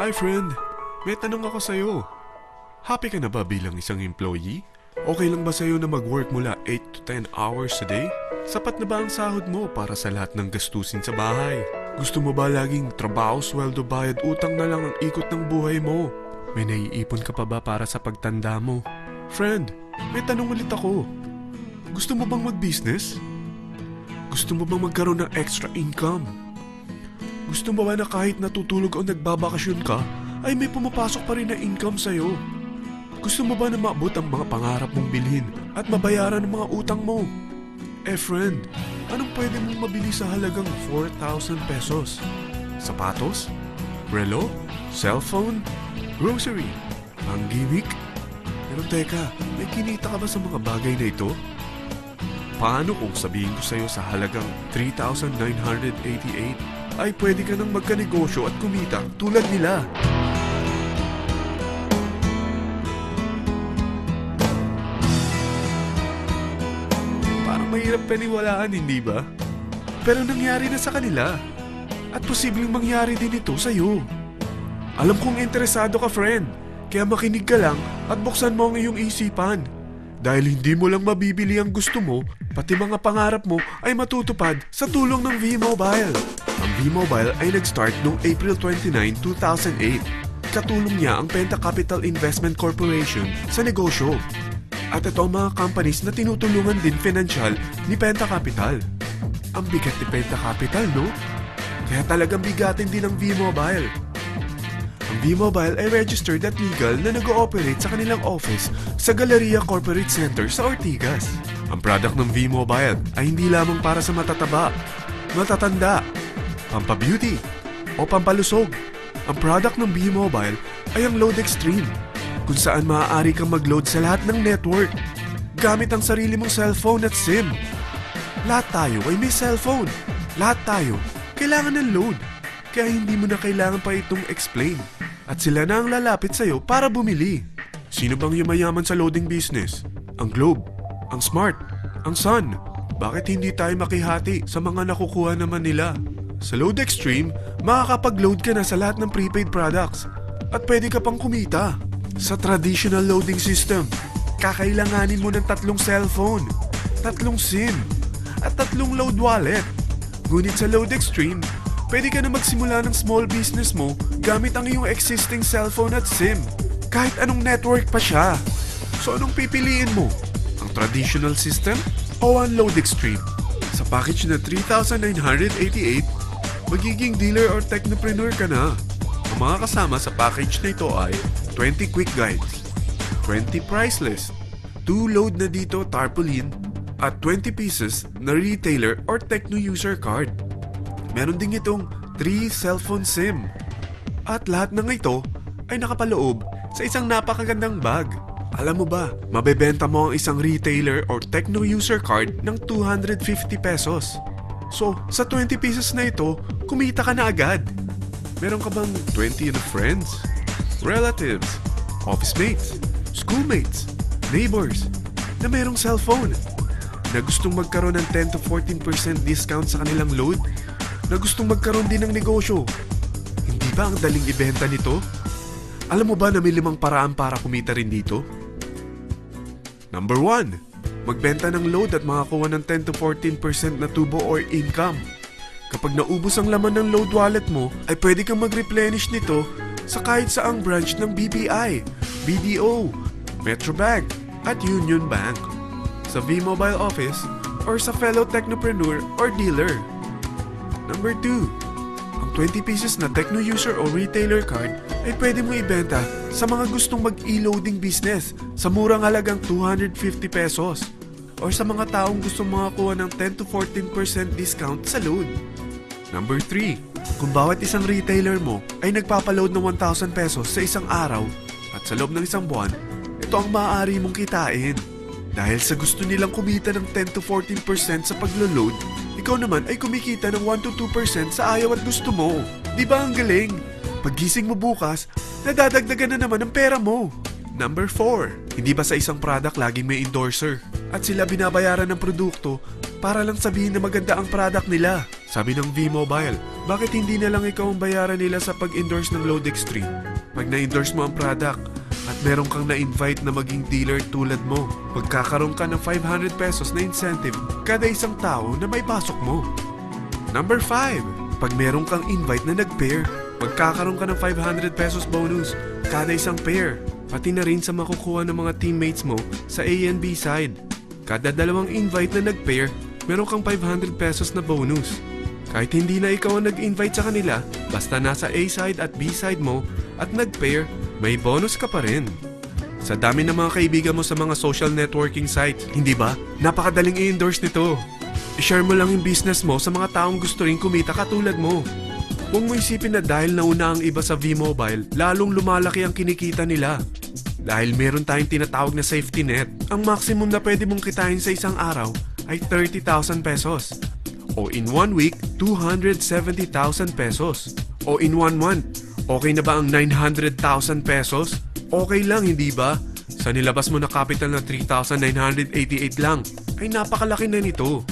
Hi friend, may tanong ako sa'yo. Happy ka na ba bilang isang employee? Okay lang ba sa'yo na mag-work mula 8 to 10 hours a day? Sapat na ba ang sahod mo para sa lahat ng gastusin sa bahay? Gusto mo ba laging trabaho, sweldo, bayad, utang na lang ang ikot ng buhay mo? May naiipon ka pa ba para sa pagtanda mo? Friend, may tanong ulit ako. Gusto mo bang mag-business? Gusto mo bang magkaroon ng extra income? Gusto mo ba na kahit natutulog o nagbabakasyon ka, ay may pumapasok pa rin na income sa'yo? Gusto mo ba na maabot ang mga pangarap mong bilhin at mabayaran ang mga utang mo? Friend, anong pwede mong mabili sa halagang 4,000 pesos? Sapatos? Relo? Cellphone? Grocery? Ang gimmick? Pero teka, may kinita ka ba sa mga bagay na ito? Paano kung sabihin ko sa'yo sa halagang 3,988 ay pwede ka nang magkanegosyo at kumita tulad nila? Parang mahirap paniwalaan, hindi ba? Pero nangyari na sa kanila. At posibleng mangyari din ito sa'yo. Alam kong interesado ka, friend. Kaya makinig ka lang at buksan mo ang iyong isipan. Dahil hindi mo lang mabibili ang gusto mo, pati mga pangarap mo ay matutupad sa tulong ng V-Mobile. Ang V-Mobile ay nag-start noong April 29, 2008. Katulong niya ang Penta Capital Investment Corporation sa negosyo. At ito ang mga companies na tinutulungan din financial ni Penta Capital. Ang bigat ni Penta Capital, no? Kaya talagang bigatin din ang V-Mobile. Ang V-Mobile ay registered at legal na nag-ooperate sa kanilang office sa Galleria Corporate Center sa Ortigas. Ang product ng V-Mobile ay hindi lamang para sa matataba, matatanda, pampabeauty, o pampalusog. Ang product ng V-Mobile ay ang Load Extreme, kung saan maaari kang mag-load sa lahat ng network gamit ang sarili mong cellphone at SIM. Lahat tayo ay may cellphone. Lahat tayo kailangan ng load. Kaya hindi mo na kailangan pa itong explain. At sila na ang lalapit sa'yo para bumili. Sino bang yumayaman sa loading business? Ang Globe, ang Smart, ang Sun. Bakit hindi tayo makihati sa mga nakukuha naman nila? Sa Load Extreme, makakapag-load ka na sa lahat ng prepaid products. At pwede ka pang kumita. Sa traditional loading system, kakailanganin mo ng 3 cellphone, 3 SIM, at 3 load wallet. Ngunit sa Load Extreme, pwede ka na magsimula ng small business mo gamit ang iyong existing cellphone at SIM. Kahit anong network pa siya. So anong pipiliin mo? Ang traditional system o ang Load Extreme? Sa package na 3,988, magiging dealer or technopreneur ka na. Ang mga kasama sa package na ito ay 20 quick guides, 20 price list, 2 load na dito tarpaulin, at 20 pieces na retailer or techno user card. Meron din itong 3 cellphone SIM. At lahat ng ito ay nakapaloob sa isang napakagandang bag. Alam mo ba, mabebenta mo ang isang retailer or techno user card ng 250 pesos. So, sa 20 pieces na ito, kumita ka na agad. Meron ka bang 20 na friends, relatives, office mates, schoolmates, neighbors na merong cellphone, na gustong magkaroon ng 10 to 14% discount sa kanilang load, na gustong magkaroon din ng negosyo? Hindi ba ang daling ibenta nito? Alam mo ba na may 5 paraan para kumita rin dito? Number 1, magbenta ng load at makakuha ng 10 to 14% na tubo or income. Kapag naubos ang laman ng load wallet mo, ay pwede kang mag-replenish nito sa kahit saang branch ng BPI, BDO, Metrobank, at Union Bank, sa V-Mobile office, or sa fellow technopreneur or dealer. Number 2, ang 20 pieces na techno user o retailer card ay pwede mo ibenta sa mga gustong mag-e-loading business sa murang halagang 250 pesos, or sa mga taong gustong makakuha ng 10 to 14% discount sa load. Number 3, kung bawat isang retailer mo ay nagpapaload ng 1,000 pesos sa isang araw at sa loob ng isang buwan, ito ang maaari mong kitain. Dahil sa gusto nilang kumita ng 10 to 14% sa paglo-load, ikaw naman ay kumikita ng 1 to 2% sa ayaw at gusto mo. Di ba ang galing? Paggising mo bukas, nadadagdagan na naman ang pera mo. Number 4, hindi ba sa isang product laging may endorser? At sila binabayaran ng produkto para lang sabihin na maganda ang product nila. Sabi ng V-Mobile, bakit hindi na lang ikaw ang bayaran nila sa pag-endorse ng Load Extreme? Pag na-endorse mo ang product at meron kang na-invite na maging dealer tulad mo, magkakaroon ka ng 500 pesos na incentive kada isang tao na may pasok mo. Number 5. Pag meron kang invite na nag-pair, magkakaroon ka ng 500 pesos bonus kada isang pair. Pati na rin sa makukuha ng mga teammates mo sa A and B side. Kada dalawang invite na nag-pair, meron kang 500 pesos na bonus. Kahit hindi na ikaw ang nag-invite sa kanila, basta nasa A side at B side mo at nag-pair, may bonus ka pa rin. Sa dami ng mga kaibigan mo sa mga social networking sites, hindi ba? Napakadaling i-endorse nito. I-share mo lang yung business mo sa mga taong gusto rin kumita katulad mo. Huwag mo isipin na dahil nauna ang iba sa V-Mobile, lalong lumalaki ang kinikita nila. Dahil meron tayong tinatawag na safety net, ang maximum na pwede mong kitain sa isang araw ay 30,000 pesos. O in 1 week, 270,000 pesos. O in 1 month, okay na ba ang 900,000 pesos? Okay lang, hindi ba? Sa nilabas mo na capital na 3,988 lang, ay napakalaki na nito.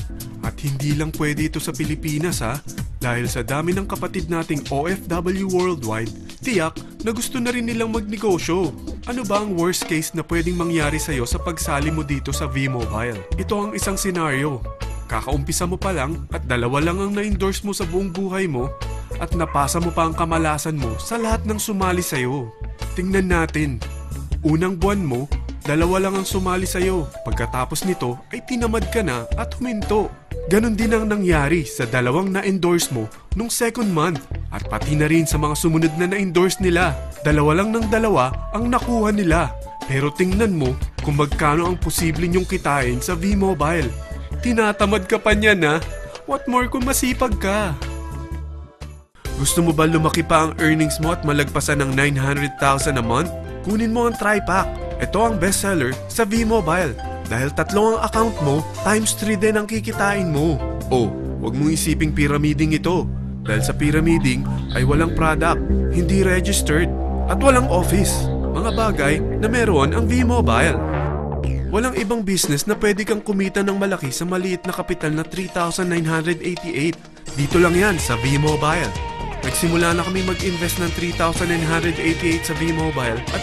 At hindi lang pwede ito sa Pilipinas ha, dahil sa dami ng kapatid nating OFW worldwide, tiyak na gusto na rin nilang magnegosyo. Ano ba ang worst case na pwedeng mangyari sa'yo sa pagsali mo dito sa V-Mobile? Ito ang isang senaryo. Kakaumpisa mo pa lang at dalawa lang ang na-endorse mo sa buong buhay mo at napasa mo pa ang kamalasan mo sa lahat ng sumali sa'yo. Tingnan natin. Unang buwan mo, dalawa lang ang sumali sa'yo. Pagkatapos nito ay tinamad ka na at huminto. Ganon din ang nangyari sa dalawang na-endorse mo nung second month at pati na rin sa mga sumunod na na-endorse nila. Dalawa lang ng dalawa ang nakuha nila. Pero tingnan mo kung magkano ang posible nyong kitain sa V-Mobile. Tinatamad ka pa niyan ha? What more kung masipag ka? Gusto mo ba lumaki pa ang earnings mo at malagpasan ng 900,000 a month? Kunin mo ang TriPack. Ito ang bestseller sa V-Mobile. Dahil 3 ang account mo, times 3 din ang kikitain mo. Oh, huwag mong isiping pyramiding ito. Dahil sa pyramiding ay walang product, hindi registered, at walang office. Mga bagay na meron ang V-Mobile. Walang ibang business na pwede kang kumita ng malaki sa maliit na kapital na 3,988. Dito lang yan sa V-Mobile. Nagsimula na kami mag-invest ng 3,988 sa V-Mobile at